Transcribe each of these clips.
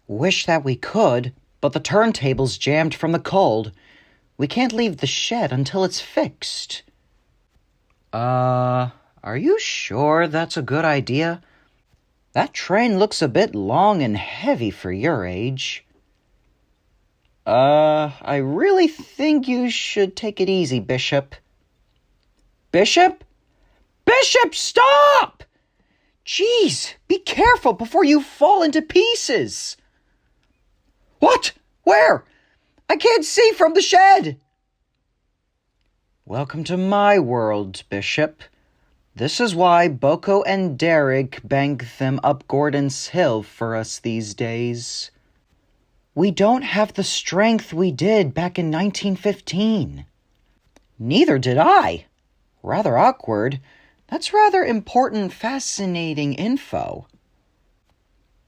Wish that we could, but the turntable's jammed from the cold. We can't leave the shed until it's fixed. Are you sure that's a good idea? That train looks a bit long and heavy for your age. I really think you should take it easy, Bishop. Bishop? Bishop, stop! Jeez, be careful before you fall into pieces. What? Where? I can't see from the shed. Welcome to my world, Bishop. This is why Boko and Derek bank them up Gordon's Hill for us these days. We don't have the strength we did back in 1915. Neither did I. Rather awkward. That's rather important, fascinating info.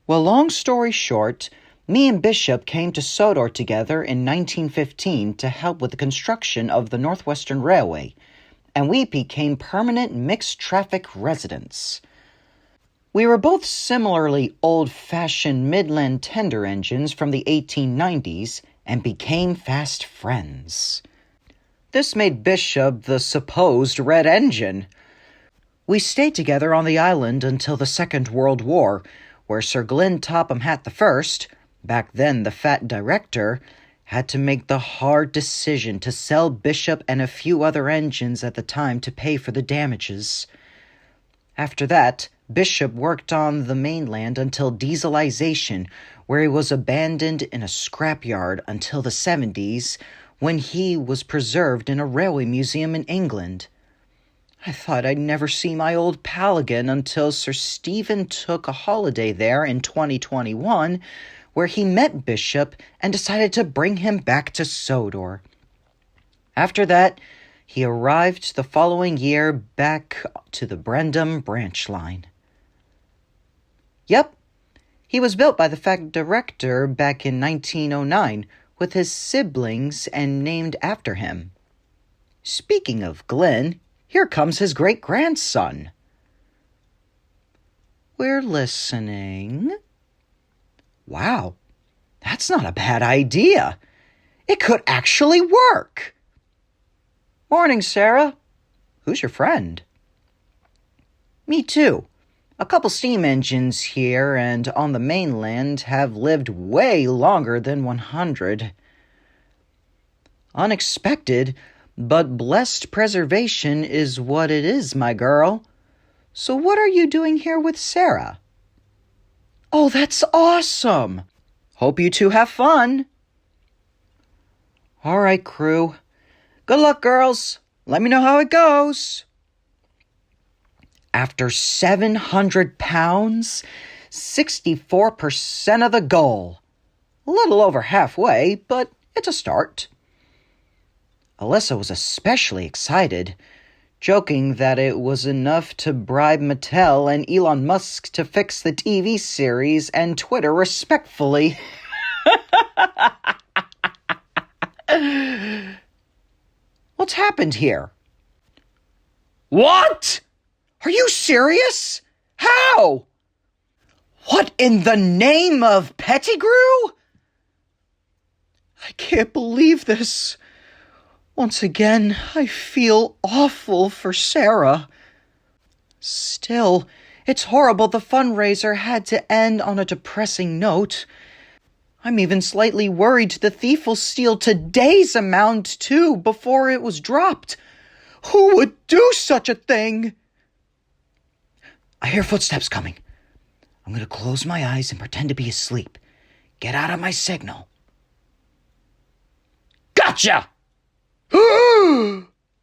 Well, long story short, me and Bishop came to Sodor together in 1915 to help with the construction of the Northwestern Railway, and we became permanent mixed-traffic residents. We were both similarly old-fashioned Midland tender engines from the 1890s and became fast friends. This made Bishop the supposed red engine. We stayed together on the island until the Second World War, where Sir Glyn Topham Hatt I, back then the fat director, had to make the hard decision to sell Bishop and a few other engines at the time to pay for the damages. After that, Bishop worked on the mainland until dieselization, where he was abandoned in a scrapyard until the 70s, when he was preserved in a railway museum in England. I thought I'd never see my old pal again until Sir Stephen took a holiday there in 2021, where he met Bishop and decided to bring him back to Sodor. After that, he arrived the following year back to the Brendam branch line. Yep, he was built by the fat director back in 1909 with his siblings and named after him. Speaking of Glyn, here comes his great-grandson. We're listening. Wow, that's not a bad idea. It could actually work. Morning, Sarah. Who's your friend? Me too. A couple steam engines here and on the mainland have lived way longer than 100. Unexpected, but blessed preservation is what it is, my girl. So what are you doing here with Sarah? Oh, that's awesome. Hope you two have fun. All right, crew. Good luck, girls. Let me know how it goes. After 700 pounds, 64% of the goal. A little over halfway, but it's a start. Alyssa was especially excited, joking that it was enough to bribe Mattel and Elon Musk to fix the TV series and Twitter respectfully. What's happened here? What? Are you serious? How? What in the name of Pettigrew? I can't believe this. Once again, I feel awful for Sarah. Still, it's horrible the fundraiser had to end on a depressing note. I'm even slightly worried the thief will steal today's amount, too, before it was dropped. Who would do such a thing? I hear footsteps coming. I'm going to close my eyes and pretend to be asleep. Get out of my signal. Gotcha!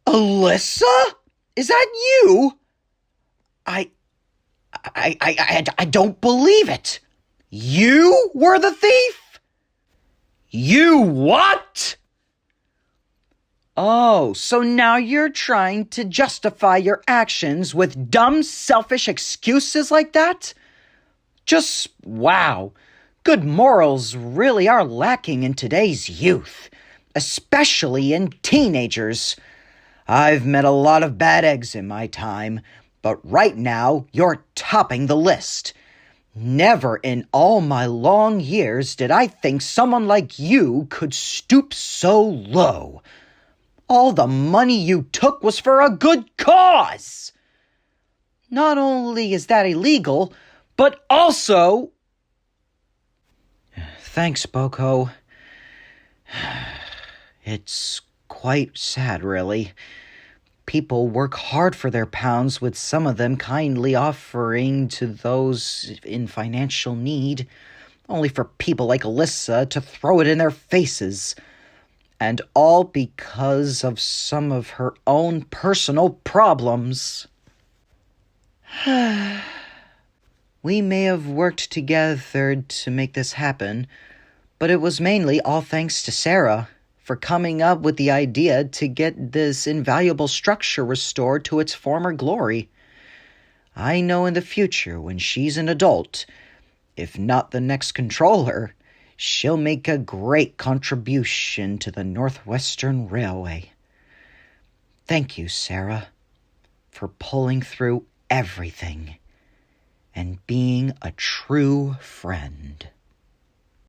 Alyssa? Is that you? I don't believe it. You were the thief? You what? Oh, so now you're trying to justify your actions with dumb, selfish excuses like that? Just, wow. Good morals really are lacking in today's youth, especially in teenagers. I've met a lot of bad eggs in my time, but right now you're topping the list. Never in all my long years did I think someone like you could stoop so low. All the money you took was for a good cause. Not only is that illegal, but also... Thanks, Boko. It's quite sad, really. People work hard for their pounds, with some of them kindly offering to those in financial need, only for people like Alyssa to throw it in their faces. And all because of some of her own personal problems. We may have worked together to make this happen, but it was mainly all thanks to Sarah for coming up with the idea to get this invaluable structure restored to its former glory. I know in the future, when she's an adult, if not the next controller, she'll make a great contribution to the Northwestern Railway. Thank you, Sarah, for pulling through everything and being a true friend.